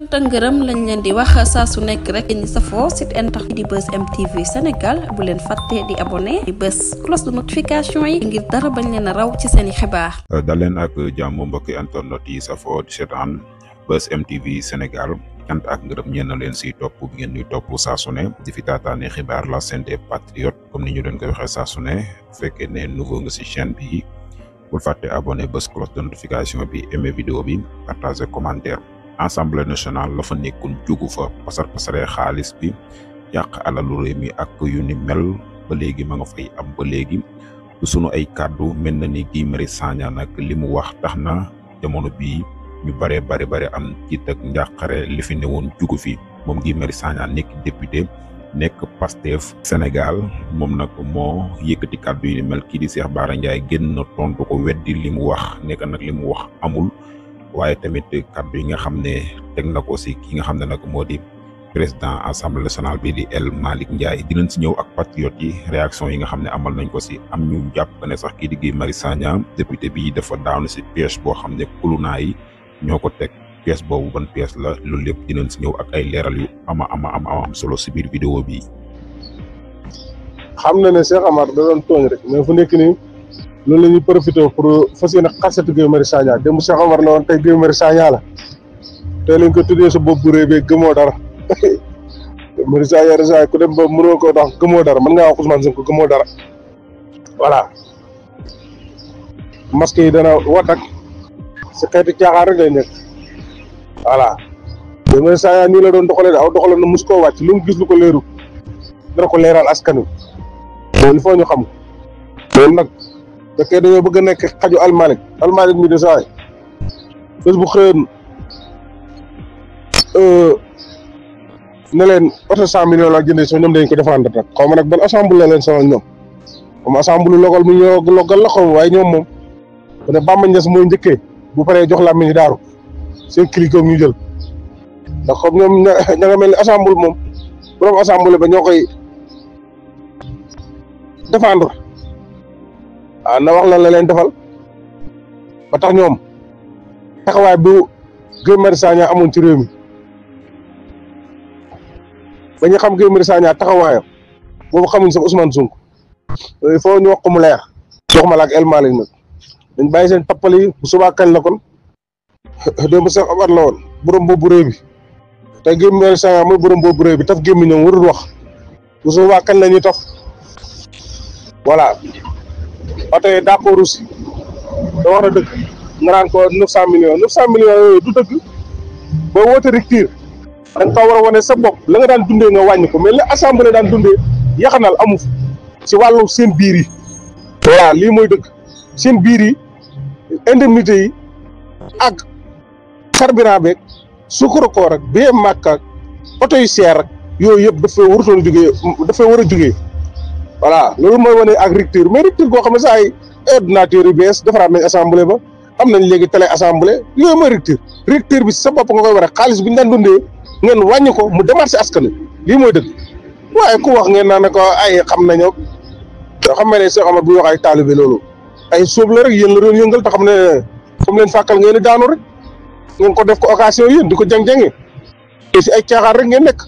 tëngërëm lañ leen di wax saa su nekk rek ñi safoo site internet di Buzz M TV Sénégal bu leen fàtte di abonné di bës cloche de notification yi ngir dara bañ leen a raw ci seeni xibaar. dal leen ak jàmm mbokki internet yi safoo di seetaan Buzz M TV Sénégal cant ak ngërëm ñeen na leen si topp bi ngeen ñuy topp saa su ne di fi taataane xibaar la chaîne des patriotes comme ni ñu leen koy waxee saa su ne bu fekkee ne nouveau nga si chaîne bi bul fàtte abonné bës cloche de notification bi aimé vidéo bi partager commentaire. Assemblée nationale la fa nekkoon jugu fa pasaree xaalis bi yàq alalu réew mi ak yu ni mel ba léegi ma nga fay am ba léegi du sunu ay kàddu mel na ni Guy Marius Sagna nag li mu wax tax na jamono bii ñu bare am tiit ak njàqare li fi newoon jugu fi moom Guy Marius Sagna nekk député nekk Pastef Sénégal moom nag moo yëkkati kàddu yi ni mel kii di Cheikh Bara Ndiaye génn na tontu ko weddi li mu wax nekk nag li mu wax amul. waaye tamit kàddu yi nga xam ne teg na ko si ki nga xam ne nag moo di président assemblée nationale bi di El Malick Ndiaye dinañ si ñëw ak patriote yi réaction yi nga xam ne amal nañ ko si am ñu jàpp ne sax kii di Guy Marius Sagna député bi dafa daanu si piège boo xam ne kulunaa yi ñoo ko teg pièce boobu ban pièce la loolu lépp dinañ si ñëw ak ay leeral yu ama am solo si biir vidéo bi. xam na ne Cheikh Amar da doon tooñ rek mais fu nekk nii. loolu la ñuy profité pour fas yéene xasati Guy Marius Sagna démb Cheikh Omar la woon tey Guy Marius Sagna la tey lañ ko tuddee sa bopp bu rëy bi gëmoo dara Guy Marius Sagna ku dem ba mënoo ko wax gëmoo dara mën ngaa wax Ousmane Sonko gëmoo dara voilà masque yi dana wat ak si xeeti caaxaan rek lay nekk voilà Guy Marius Sagna nii la doon doxalee aw doxalee na mos koo wàcc lu mu gis lu ko leeru dana ko leeral askan wi loolu il faut ñu xam loolu nag fekkee dañoo bëgg a nekk xaju El Malick mi de saay bés bu xëyoon ne leen oto 100 millions laa jëndee sax ñoom dañ ko défendre nag xaw ma nag ban assemblée la leen sonal ñoom comme assemblée local mu ñëw local la xaw ma waaye ñoom moom bu ne Bamba Niass mooy njëkkee bu paree jox la ñu daaru seen cliquot ñu jël ndax comme ñoom ña nga mel ni assemblée moom borom assemblée ba ñoo koy défendre. na wax lan la leen defal ba tax ñoom taxawaay bu Guy Marius Sagna amoon ci réew mi ba ñu xam Guy Marius Sagna taxawaayam boobu xamuñ sax Ousmane Sonko il faut ñu wax ko mu leer jox ma la ak El Malick nag dañ bàyyi seen tappal yi bu subaa kañ la kon démb Cheikh Omar la woon borom boobu réew bi te Guy Marius Sagna mooy borom boobu réew bi taf gémmi ñoom warul wax bu subaa kañ la ñuy taf voilà ba tey d'accord aussi da wax na dëgg nga naan ko 900 millions yooyu du dëgg boo woote rupture da nga ko war a wane sa bopp la nga daan dundee nga wàññi ko mais li assemblée daan dundee yaxanal amu si wàllu seen biir yi voilà lii mooy dëgg seen biir yi indemnité yi ak carburant beeg suukar koor ak bee màkk ak oto yu seer ak yooyu yëpp dafay warutoon jógee dafay war a jógee voilà loolu mooy wane ak rupture mais rupture goo xam ne saa ay ordinateur yu bees defaraat nañ assemblée ba am nañ léegi télé assemblée yooyu mooy rupture bi sa bopp nga koy war a xaalis bi ñu daan dundee ngeen wàññi ko mu demaat si askan wi lii mooy dëgg waaye ku wax ngeen naan ne ko ay xam nañoo yoo xam ne Cheikh Omar bu wax ay taalibe loolu ay sóob la rek yéen la doon yëngal te xam ne comme leen fàkkal ngeen di daanu rek ngeen ko def ko occasion yéen di ko jàng-jàngee te si ay caaxaan rek ngeen nekk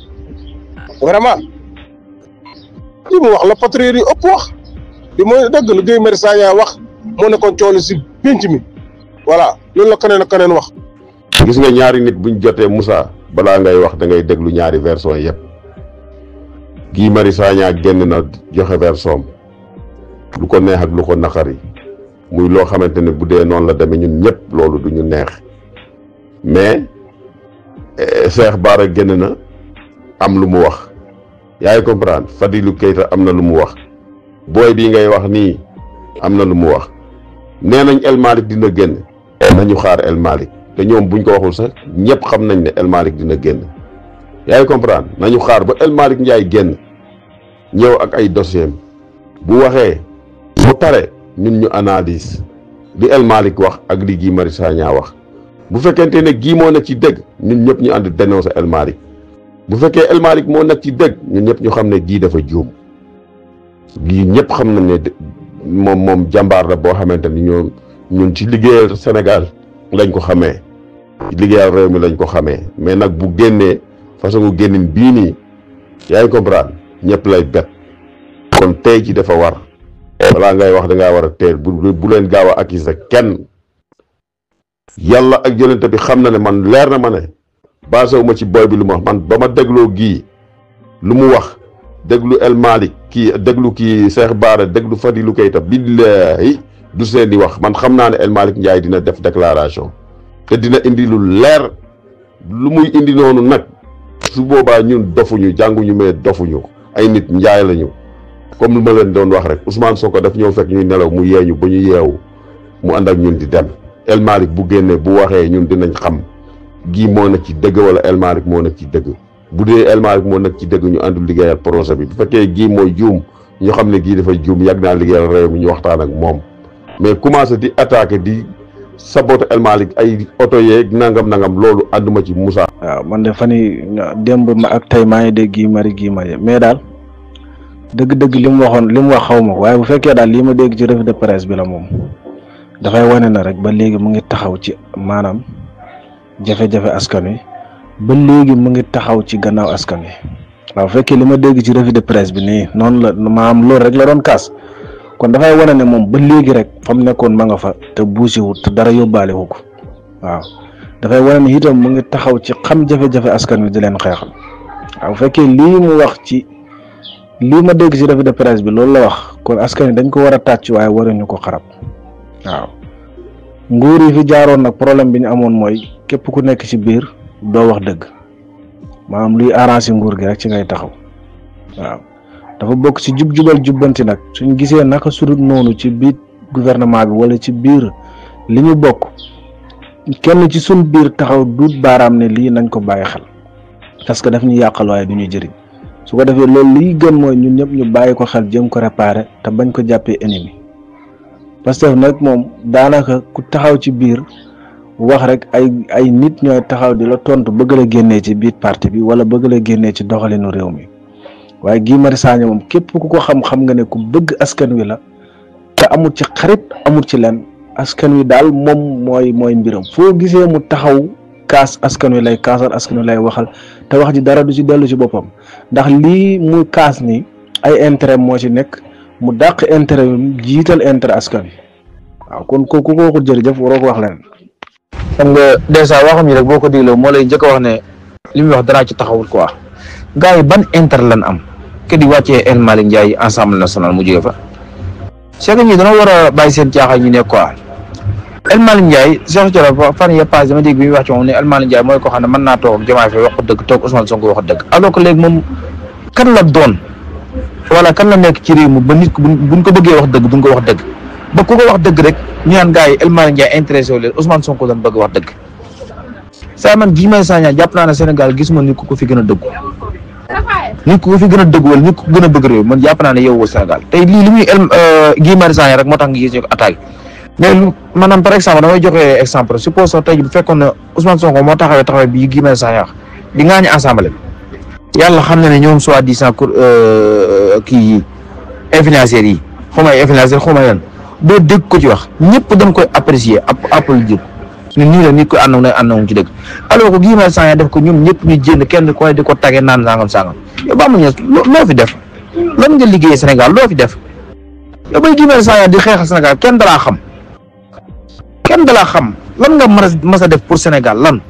vraiment. li mu wax la patriote yi ëpp wax li mooy dëgg la Guy Marius Sagna wax moo nekkoon coow si pénc mi voilà loolu la keneen ak keneen wax. gis nga ñaari nit buñ jotee Moussa balaa ngay wax da ngay déglu ñaari version yëpp Guy Marius Sagna génn na joxe version lu ko neex ak lu ko naqari muy loo xamante ne bu dee noonu la demee ñun ñëpp loolu du ñu neex mais Cheikh Bara génn na am lu mu wax. yaa ngi comprendre Fadilou Keita am na lu mu wax booy bii ngay wax nii am na lu mu wax nee nañ El Malick dina génn nañu xaar El Malick te ñoom buñ ko waxul sax ñëpp xam nañ ne El Malick dina génn yaa ngi comprendre nañu xaar ba El Malick Ndiaye génn ñëw ak ay dossier bu waxee mu tare ñun ñu analyse li El Malick wax ak li Guy Marius Sagna wax bu fekkente ne Guy moo na ci dëgg ñun ñëpp ñu ànd dénoncer El Malick bu fekkee El Malick moo nekk ci dëgg ñun ñëpp ñu xam ne Guy dafa juum Guy ñëpp xam nañ ne moom jàmbaar la boo xamante ni ñun ci liggéeyal Sénégal lañ ko xamee liggéeyal réew mi lañ ko xamee mais nag bu génnee façon génnin bii nii yaa ngi comprendre ñëpp lay bet kon tey ci dafa war balaa ngay wax da ngaa war a teel bu leen gaaw a accuser kenn yàlla ak yonente bi xam na ne man leer na ma ne basé wu ma ci boy bi lu ma wax man ba ma dégloo gii lu mu wax déglu El Malick kii déglu kii Cheikh Bara déglu Fadilou Keita billahi du seen di wax man xam naa ne El Malick Ndiaye dina def déclaration te dina indi lu leer lu muy indi noonu nag su boobaa ñun dofuñu jànguñu mais dofuñu ay nit njaay lañu comme lu ma leen doon wax rek Ousmane Sonko daf ñëw fekk ñuy nelaw mu yeeñu ba ñu yeewu mu ànd ak ñun di dem El Malick bu génnee bu waxee ñun dinañ xam gii moo nekk ci dëgg wala El Malick moo nekk ci dëgg bu dee El Malick moo nekk ci dëgg ñu àndul liggéeyal projet bi bu fekkee gii mooy juum ñu xam ne gii dafay juum yàgg naa liggéeyal réew mi ñu waxtaan ak moom mais commencé di attaquer di saboter El Malick ay oto yeeg nangam loolu ànduma ci Moussa. waaw man de fan yii démb ma ak tey maa ngi dégg Guy Marius mais daal dëgg-dëgg li mu waxoon li mu wax xaw ma waaye bu fekkee daal lii ma dégg ci revue de presse bi la moom dafay wane na rek ba léegi mu ngi taxaw ci maanaam jafe-jafe askan wi ba léegi mu ngi taxaw ci gannaaw askan wi waaw bu fekkee li ma dégg ci revue de presse bi nii noonu la maanaam loolu rek la doon kaas kon dafay wane ne moom ba léegi rek fa mu nekkoon ma nga fa te buusi wut te dara yóbbaale wu ko waaw dafay wane ne itam mu ngi taxaw ci xam jafe-jafe askan wi di leen xeexal waaw bu fekkee lii mu wax ci lii ma dégg ci revue de presse bi loolu la wax kon askan wi dañ ko war a tàcc waaye waruñu ko xarab waaw nguur yi fi jaaroon nag problème bi ñu amoon mooy képp ku nekk ci biir doo wax dëgg maanaam luy arrangé nguur gi rek ci ngay taxaw waaw dafa bokk ci jub-jubal jubbanti nag suñ gisee naka sudut noonu ci biir gouvernement bi wala ci biir li ñu bokk kenn ci suñ biir taxaw duut baaraam ne lii nañ ko bàyyi xel parce que daf ñu yàqal waaye du ñuy jëriñ su ko defee loolu liy gën mooy ñun ñëpp ñu bàyyi ko xel jëm ko réparer te bañ ko jàppee ennemi parce que nag moom daanaka ku taxaw ci biir wax rek ay nit ñooy taxaw di la tontu bëgg la génnee ci biir parti bi wala bëgg la génnee ci doxalinu réew mi waaye Guy Marius Sagna moom képp ku ko xam nga ne ku bëgg askan wi la te amul ci xarit amul ci len askan wi daal moom mooy mbiram foo gisee mu taxaw kaas askan wi lay kaasal askan wi lay waxal te wax ji dara du ci dellu ci boppam ndax lii muy kaas ni ay intérêt moo ci nekk mu dàq intérêt bi jiital intérêt askan wi waaw kon kooku jërëjëf waroo ko wax leneen. xam nga dèjà waxam yi rek boo ko dégloo moo lay njëkk a wax ne li muy wax dara ci taxawul quoi gars yi ban intérêt lan am ke di wàccee El Malick Ndiaye Assemblée nationale mu jóge fa c'est que ñi dana war a bàyyi seen caaxaan ñu ne quoi El Malick Ndiaye Cheikh Thioro fan yii passé dama dégg bi muy wax ci moom ne El Malick Ndiaye mooy ko xam ne mën naa toog ak Diomaye Faye wax ko dëgg toog Ousmane Sonko wax ko dëgg alors que léegi moom kan la doon wala kan la nekk ci réew mi ba nit ko buñ ko bëggee wax dëgg duñ ko wax dëgg ba ku ko wax dëgg rek ñu naan gars yi El Malick Ndiaye intéressé wu leen Ousmane Sonko doon bëgg wax dëgg saa man Guy Marius Sagna jàpp naa ne Sénégal gis ma nit ku ko fi gën a dëggu nit ku ko fi gën a dëggu wala nit ku gën a bëgg réew man jàpp naa ne yow Sénégal tey lii li muy Guy Marius Sagna rek moo tax nga gis ñu ko attaqué mais maanaam par exemple damay joxe exemple suppose tey bu fekkoon ne Ousmane Sonko moo taxawee bii Guy Marius Sagna wax di ngaañu assemblée bi yàlla xam na ne ñoom soi-disant kii influenceurs yi xaw ma ay influenceurs xaw ma yan doo dégg ko ci wax ñëpp dañ koy apprécier applaudir ñun nii la nit ko ànd na ci dëgg alors que Guy Marius Sagna def ko ñoom ñëpp ñu jënd kenn ku ne di ko tagee naan sangam yow ba amuñu loo fi def lan nga liggéey Sénégal loo fi def yow bay Guy Marius Sagna di xeexal Sénégal kenn dalaa xam lan nga mës a def pour Sénégal lan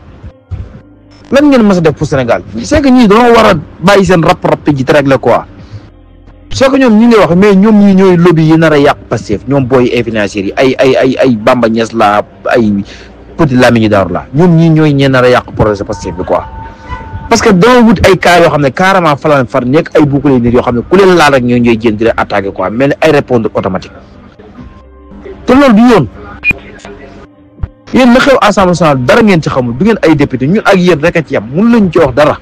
ngeen mës a def pour Sénégal c'est que ñii dañoo war a bàyyi seen rap ji te régler quoi c'est que ñoom ñi ngi wax mais ñoom ñii ñooy lobby yi nar a yàq Pastef ñoom booy influenceurs yi ay Bamba Niass la ay Petit Lamine Daaru la ñoom ñii ñooy ñee nar a yàq projet Pastef bi quoi parce que dama wut ay cas yoo xam ne carrément falan far nekk ay bouclier nit yoo xam ne ku leen laal rek ñooy jënd di leen attaqué quoi mel ni ay répondre automatique te loolu du yoon yéen la xew Assemblée nationale dara ngeen ci xamul du ngeen ay député ñun ak yéen rek a ci yam mun lañ ci wax dara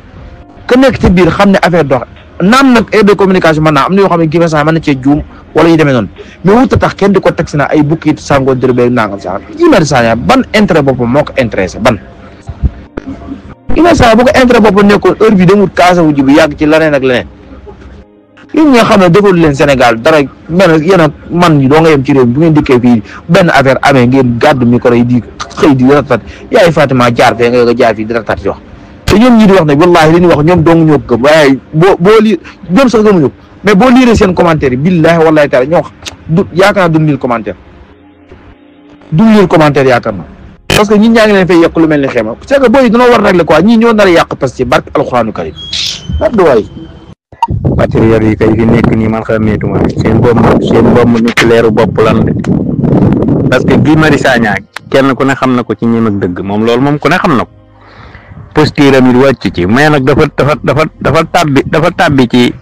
ka nekk ci biir xam ne affaire dox naam nag aide de communication mën naa am na yoo xam ne Guy Marius Sagna mën na cee juum wala yu demee noonu mais wut a tax kenn di ko teg si na ay bukki sàngoo dërëbee nangam sax Guy Marius Sagna ban intérêt boppam moo ko intéressé ban Guy Marius Sagna bu ko intérêt boppam nekkoon heure bi demut kaasa wu ji bu yàgg ci leneen ak leneen yéen nga xam ne defal leen Sénégal dara benn yéen a man ñi doo nga yem ci réew mi bu ngeen dikkee fii benn affaire amee ngeen gàddu micro yi di xëy di ratat yaay Fatima jaar fee nga jaar fii di ratat wax te ñoom ñi di wax ne wallaahi li ñuy wax ñoom dong ñoo ko gëm waaye boo lii ñoom sax gëmuñu ko mais boo liiree seen commentaire yi billaahi wallaahi taala ñoo du yaakaar naa duñ lire commentaire yaakaar na parce que ñi ñaa ngi leen fay yàq lu mel ni xeema c'est que booy dañoo war régler quoi ñii ñoo nar a yàq parce que barke alxuraanu karim waay patriote yi kay fi nekk nii man xameetuma seen bomb nucléaire bopp lan de parce que Guy Marius Sagna kenn ku ne xam na ko ci ñim ak dëgg moom loolu moom ku ne xam na ko posture am it wàcc ci mais nag dafa tàbbi ci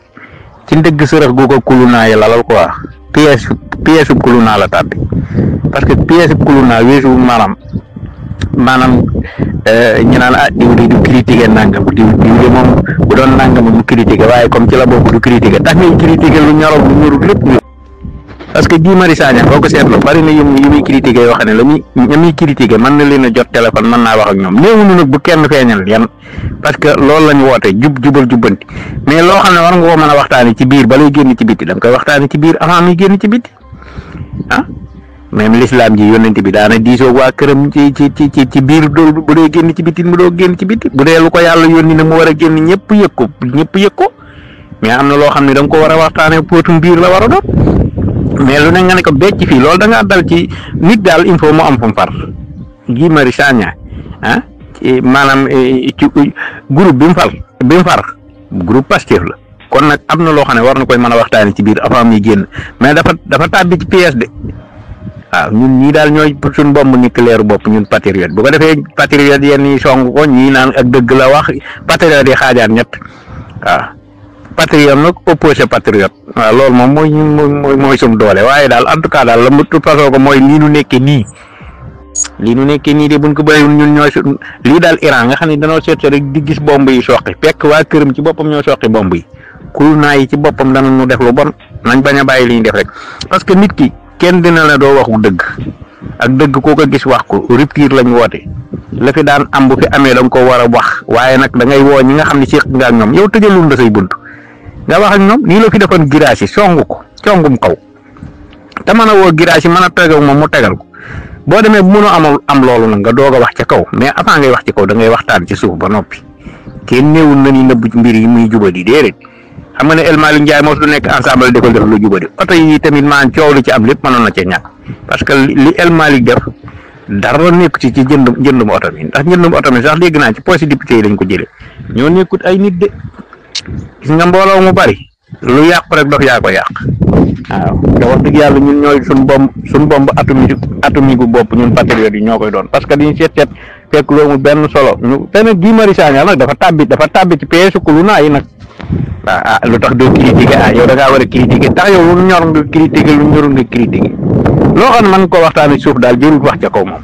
ndëgg sërëx gu ko kulunaa yi lalal quoi pièce kulunaa la tàbbi parce que pièce kulunaa weesu maanaam ñu naan diw di du critiquer nangam diw de moom bu doon nangam du critiquer waaye comme ci la bokk du critiquer tax ngay critiquer lu ñorul lu ñorul lépp parce que Guy Marius Sagna boo ko seetloo bari na yu muy critiquer yoo xam ne la muy critiquer mën na leen a jot téléphone mën naa wax ak ñoom néewuñu nag bu kenn feeñal yan parce que loolu la ñu woote jubbanti mais loo xam ne war nga ko mën a waxtaanee ci biir ba lay génn ci biti da nga koy waxtaanee ci biir avant muy génn ci biti ah. même l'islam ji yonent bi daana diisoo waa këram ci biir dool bu dee génn ci biti mu doo génn ci biti bu dee lu ko yàlla yónni ne mu war a génn ñëpp yëg ko mais am na loo xam ne da nga ko war a waxtaanee póotum biir la war a doon mais lu ne nga ne ko becc fii loolu da ngaa dal ci nit daal il faut mu am fu mu far Guy Marius Sagna ah maanaam ci groupe bi mu far groupe Pastef la kon nag am na loo xam ne war na koy mën a waxtaanee ci biir avant muy génn mais dafa tàbbi ci PS de. waaw ñun ñii daal ñooy suñ bomb nucléaire bopp ñun patriote bu ko defee patriote yenn yi song ko ñii naan ak dëgg la wax patriote yi xaajaat ñett waaw patriote nag opposé patriote waaw loolu moom mooy suñ doole waaye daal en tout cas daal la mu façon ko mooy lii nu nekkee nii de buñ ko bàyyiwul ñun ñooy lii daal Iran nga xam ne danoo seet rek di gis bomb yi soqi fekk waa këram ci boppam ñoo soqi bomb yi kulunaa yi ci boppam dana nu def lu bon nañ bañ a bàyyi li ñu def rek parce que nit ki kenn dina la doo waxu dëgg ak dëgg koo ko gis wax ko rupture lañ woote la fi daan am bu fi amee da nga ko war a wax waaye nag da ngay woo ñi nga xam ne séq nga ak ñoom yow tëjalul la say bunt nga wax ak ñoom nii la fi defoon giraas yi songu ko congum kaw te mën a woo giraas yi mën a tegal moom mu tegal ko boo demee bu mënoo am loolu nag nga doog a wax ca kaw mais avant ngay wax ci kaw da ngay waxtaan ci suuf ba noppi kenn néewul na ni nëbb ci mbir yi muy jubadi déedéet xam nga ne El Malick Ndiaye moo su nekk ensemble di ko def lu jubadi oto yi tamit maan coow li ci am lépp mënoon na cee ñàkk parce que li El Malick def dara nekk ci jëndum oto mi ndax jëndum oto mi sax dégg naa ci poste député yi lañ ko jëlee ñoo nekkut ay nit de gis nga mbooloo mu bari lu yàqu rek dof yaa ko yàq waaw te wax dëgg yàlla ñun ñooy suñ bomb atomique bu bopp ñun patriotes yi ñoo koy doon parce que diñu seet fekk loo mu benn solo ñu te nag Guy Marius Sagna nag dafa tàbbi ci peesu kulunaa yi nag lu tax doo critiquer yow da ngaa war a critiquer tax yow lu ñor nga critiquer lu ñorul nga critiquer loo xam ne man ko waxtaanee suuf daal jërul wax ca kaw moom